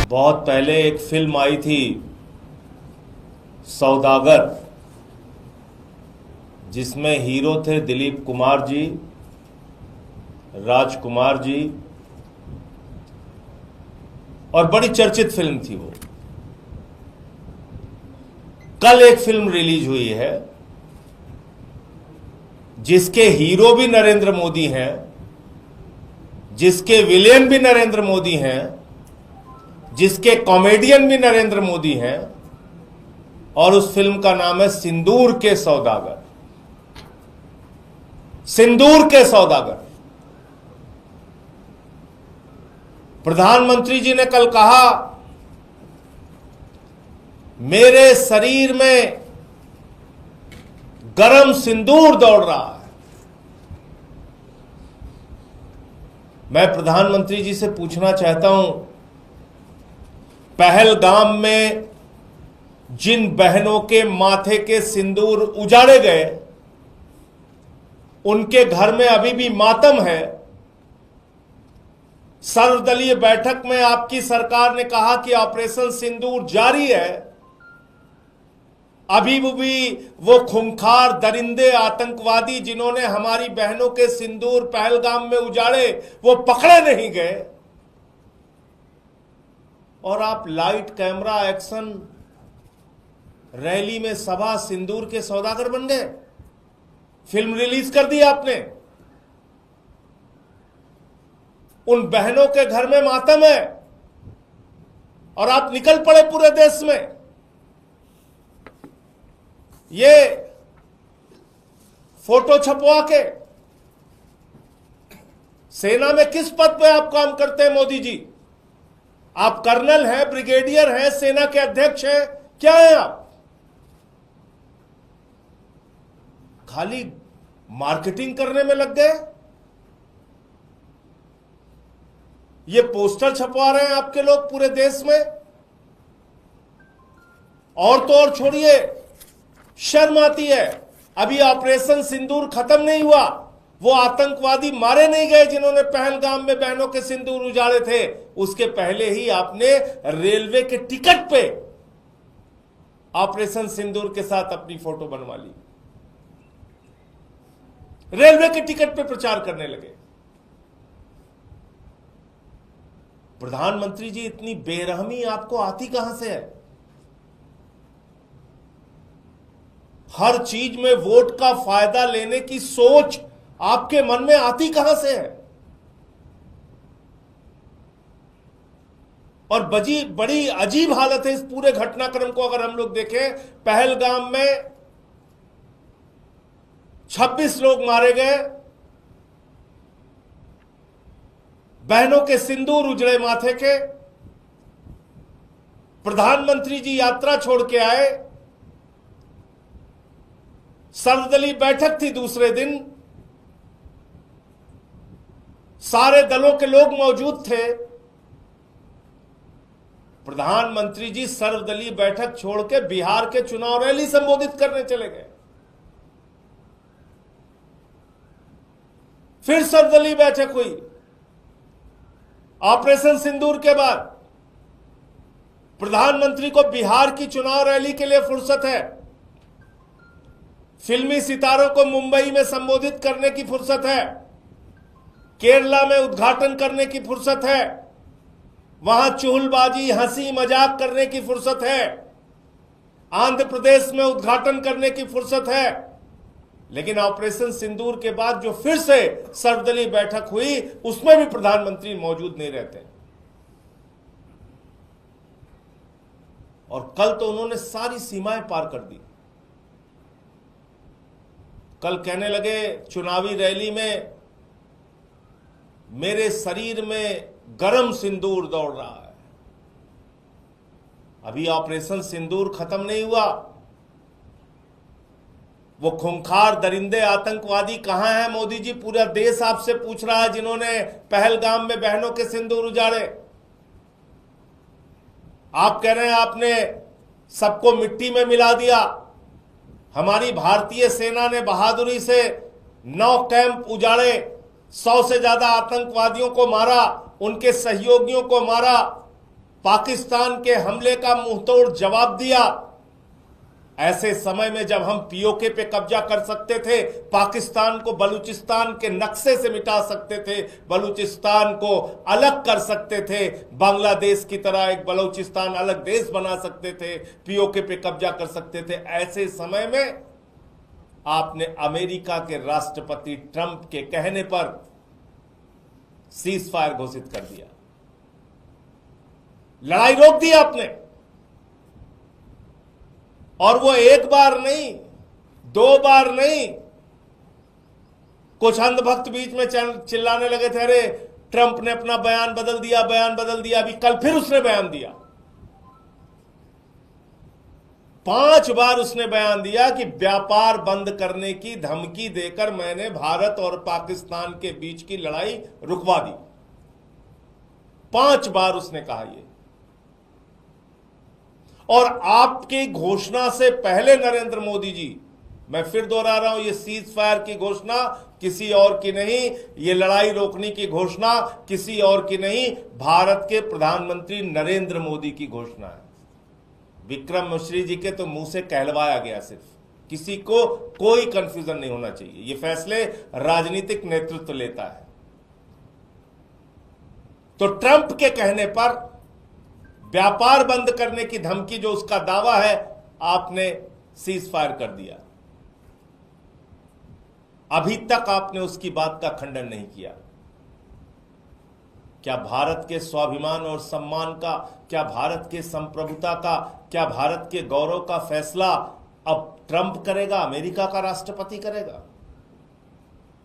बहुत पहले एक फिल्म आई थी सौदागर, जिसमें हीरो थे दिलीप कुमार जी, राजकुमार जी, और बड़ी चर्चित फिल्म थी वो। कल एक फिल्म रिलीज हुई है जिसके हीरो भी नरेंद्र मोदी हैं, जिसके विलेन भी नरेंद्र मोदी हैं, जिसके कॉमेडियन भी नरेंद्र मोदी हैं, और उस फिल्म का नाम है सिंदूर के सौदागर। सिंदूर के सौदागर। प्रधानमंत्री जी ने कल कहा, मेरे शरीर में गरम सिंदूर दौड़ रहा है। मैं प्रधानमंत्री जी से पूछना चाहता हूं, पहलगाम में जिन बहनों के माथे के सिंदूर उजाड़े गए, उनके घर में अभी भी मातम है। सर्वदलीय बैठक में आपकी सरकार ने कहा कि ऑपरेशन सिंदूर जारी है। अभी भी वो खूंखार दरिंदे आतंकवादी जिन्होंने हमारी बहनों के सिंदूर पहलगाम में उजाड़े, वो पकड़े नहीं गए। और आप लाइट कैमरा एक्शन रैली में सभा सिंदूर के सौदागर बन गए। फिल्म रिलीज कर दी आपने। उन बहनों के घर में मातम है और आप निकल पड़े पूरे देश में। ये फोटो छपवा के सेना में किस पद पे आप काम करते हैं मोदी जी? आप कर्नल हैं, ब्रिगेडियर हैं, सेना के अध्यक्ष हैं, क्या हैं आप? खाली मार्केटिंग करने में लग गए। ये पोस्टर छपवा रहे हैं आपके लोग पूरे देश में। और तो और छोड़िए, शर्म आती है। अभी ऑपरेशन सिंदूर खत्म नहीं हुआ, वो आतंकवादी मारे नहीं गए जिन्होंने पहलगाम में बहनों के सिंदूर उजाड़े थे। उसके पहले ही आपने रेलवे के टिकट पे ऑपरेशन सिंदूर के साथ अपनी फोटो बनवा ली। रेलवे के टिकट पे प्रचार करने लगे। प्रधानमंत्री जी, इतनी बेरहमी आपको आती कहां से है? हर चीज में वोट का फायदा लेने की सोच आपके मन में आती कहां से है? और बड़ी अजीब हालत है इस पूरे घटनाक्रम को अगर हम लोग देखें। पहलगाम में 26 लोग मारे गए, बहनों के सिंदूर उजड़े माथे के। प्रधानमंत्री जी यात्रा छोड़ के आए, सर्वदलीय बैठक थी दूसरे दिन, सारे दलों के लोग मौजूद थे। प्रधानमंत्री जी सर्वदलीय बैठक छोड़ के बिहार के चुनाव रैली संबोधित करने चले गए। फिर सर्वदलीय बैठक हुई ऑपरेशन सिंदूर के बाद। प्रधानमंत्री को बिहार की चुनाव रैली के लिए फुर्सत है, फिल्मी सितारों को मुंबई में संबोधित करने की फुर्सत है, केरला में उद्घाटन करने की फुर्सत है, वहां चुहलबाजी हंसी मजाक करने की फुर्सत है, आंध्र प्रदेश में उद्घाटन करने की फुर्सत है। लेकिन ऑपरेशन सिंदूर के बाद जो फिर से सर्वदलीय बैठक हुई, उसमें भी प्रधानमंत्री मौजूद नहीं रहते। और कल तो उन्होंने सारी सीमाएं पार कर दी। कल कहने लगे चुनावी रैली में, मेरे शरीर में गरम सिंदूर दौड़ रहा है। अभी ऑपरेशन सिंदूर खत्म नहीं हुआ। वो खूंखार दरिंदे आतंकवादी कहां हैं मोदी जी? पूरा देश आपसे पूछ रहा है, जिन्होंने पहलगाम में बहनों के सिंदूर उजाड़े। आप कह रहे हैं आपने सबको मिट्टी में मिला दिया। हमारी भारतीय सेना ने बहादुरी से 9 कैंप उजाड़े, 100 से ज्यादा आतंकवादियों को मारा, उनके सहयोगियों को मारा। पाकिस्तान के हमले का मुंहतोड़ जवाब दिया। ऐसे समय में जब हम पीओके पे कब्जा कर सकते थे, पाकिस्तान को बलूचिस्तान के नक्शे से मिटा सकते थे, बलूचिस्तान को अलग कर सकते थे, बांग्लादेश की तरह एक बलूचिस्तान अलग देश बना सकते थे, पीओके पे कब्जा कर सकते थे, ऐसे समय में आपने अमेरिका के राष्ट्रपति ट्रंप के कहने पर सीज फायर घोषित कर दिया, लड़ाई रोक दी आपने। और वो एक बार नहीं, दो बार नहीं, कुछ अंधभक्त बीच में चिल्लाने लगे थे, अरे ट्रंप ने अपना बयान बदल दिया, बयान बदल दिया। अभी कल फिर उसने बयान दिया, 5 बार उसने बयान दिया कि व्यापार बंद करने की धमकी देकर मैंने भारत और पाकिस्तान के बीच की लड़ाई रुकवा दी। 5 बार उसने कहा ये। और आपकी घोषणा से पहले नरेंद्र मोदी जी, मैं फिर दोहरा रहा हूं, ये सीज फायर की घोषणा किसी और की नहीं, ये लड़ाई रोकने की घोषणा किसी और की नहीं, भारत के प्रधानमंत्री नरेंद्र मोदी की घोषणा है। विक्रम मिश्री जी के तो मुंह से कहलवाया गया, सिर्फ किसी को कोई कंफ्यूजन नहीं होना चाहिए, ये फैसले राजनीतिक नेतृत्व लेता है। तो ट्रंप के कहने पर व्यापार बंद करने की धमकी जो उसका दावा है, आपने सीज फायर कर दिया। अभी तक आपने उसकी बात का खंडन नहीं किया। क्या भारत के स्वाभिमान और सम्मान का, क्या भारत के संप्रभुता का, क्या भारत के गौरव का फैसला अब ट्रंप करेगा, अमेरिका का राष्ट्रपति करेगा?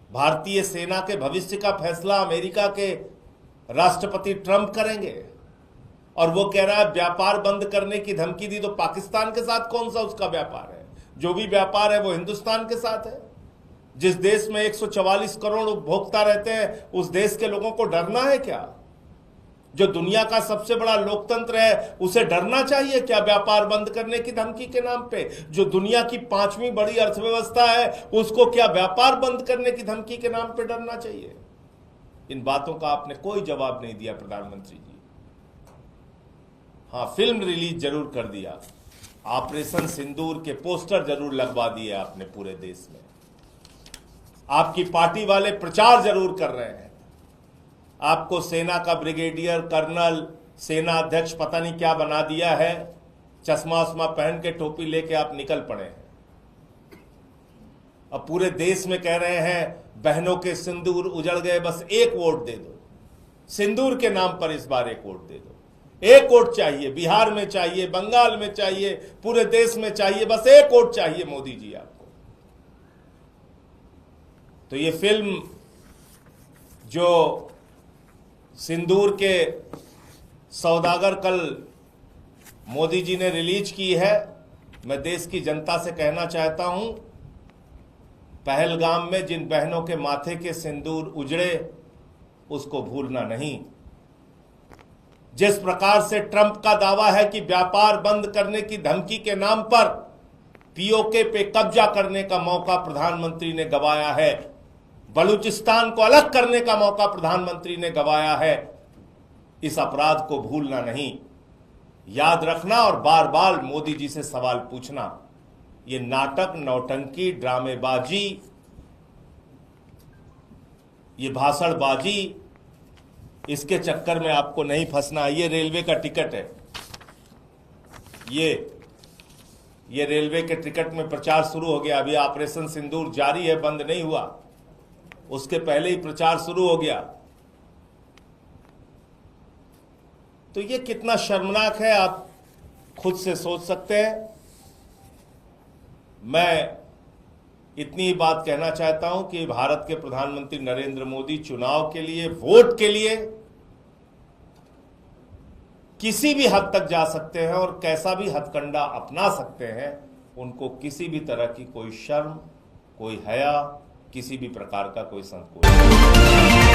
भारतीय सेना के भविष्य का फैसला अमेरिका के राष्ट्रपति ट्रंप करेंगे। और वो कह रहा है व्यापार बंद करने की धमकी दी, तो पाकिस्तान के साथ कौन सा उसका व्यापार है? जो भी व्यापार है वो हिंदुस्तान के साथ है। जिस देश में 144 करोड़ उपभोक्ता रहते हैं, उस देश के लोगों को डरना है क्या? जो दुनिया का सबसे बड़ा लोकतंत्र है, उसे डरना चाहिए क्या व्यापार बंद करने की धमकी के नाम पे? जो दुनिया की 5वीं बड़ी अर्थव्यवस्था है, उसको क्या व्यापार बंद करने की धमकी के नाम पे डरना चाहिए? इन बातों का आपने कोई जवाब नहीं दिया प्रधानमंत्री जी। हाँ, फिल्म रिलीज जरूर कर दिया, ऑपरेशन सिंदूर के पोस्टर जरूर लगवा दिए आपने पूरे देश में, आपकी पार्टी वाले प्रचार जरूर कर रहे हैं, आपको सेना का ब्रिगेडियर कर्नल, सेना अध्यक्ष पता नहीं क्या बना दिया है, चश्मा उस्मा पहन के टोपी लेके आप निकल पड़े हैं। अब पूरे देश में कह रहे हैं बहनों के सिंदूर उजड़ गए, बस एक वोट दे दो, सिंदूर के नाम पर इस बार एक वोट दे दो। एक वोट चाहिए, बिहार में चाहिए, बंगाल में चाहिए, पूरे देश में चाहिए, बस एक वोट चाहिए मोदी जी आपको। तो ये फिल्म जो सिंदूर के सौदागर कल मोदी जी ने रिलीज की है, मैं देश की जनता से कहना चाहता हूं, पहलगाम में जिन बहनों के माथे के सिंदूर उजड़े, उसको भूलना नहीं। जिस प्रकार से ट्रंप का दावा है कि व्यापार बंद करने की धमकी के नाम पर पीओके पे कब्जा करने का मौका प्रधानमंत्री ने गंवाया है, बलूचिस्तान को अलग करने का मौका प्रधानमंत्री ने गंवाया है, इस अपराध को भूलना नहीं, याद रखना और बार बार मोदी जी से सवाल पूछना। ये नाटक, नौटंकी, ड्रामेबाजी, ये भाषणबाजी, इसके चक्कर में आपको नहीं फंसना। ये रेलवे का टिकट है, ये रेलवे के टिकट में प्रचार शुरू हो गया। अभी ऑपरेशन सिंदूर जारी है, बंद नहीं हुआ, उसके पहले ही प्रचार शुरू हो गया। तो ये कितना शर्मनाक है, आप खुद से सोच सकते हैं। मैं इतनी ही बात कहना चाहता हूं कि भारत के प्रधानमंत्री नरेंद्र मोदी चुनाव के लिए, वोट के लिए किसी भी हद तक जा सकते हैं और कैसा भी हथकंडा अपना सकते हैं। उनको किसी भी तरह की कोई शर्म, कोई हया, किसी भी प्रकार का कोई संकोच नहीं।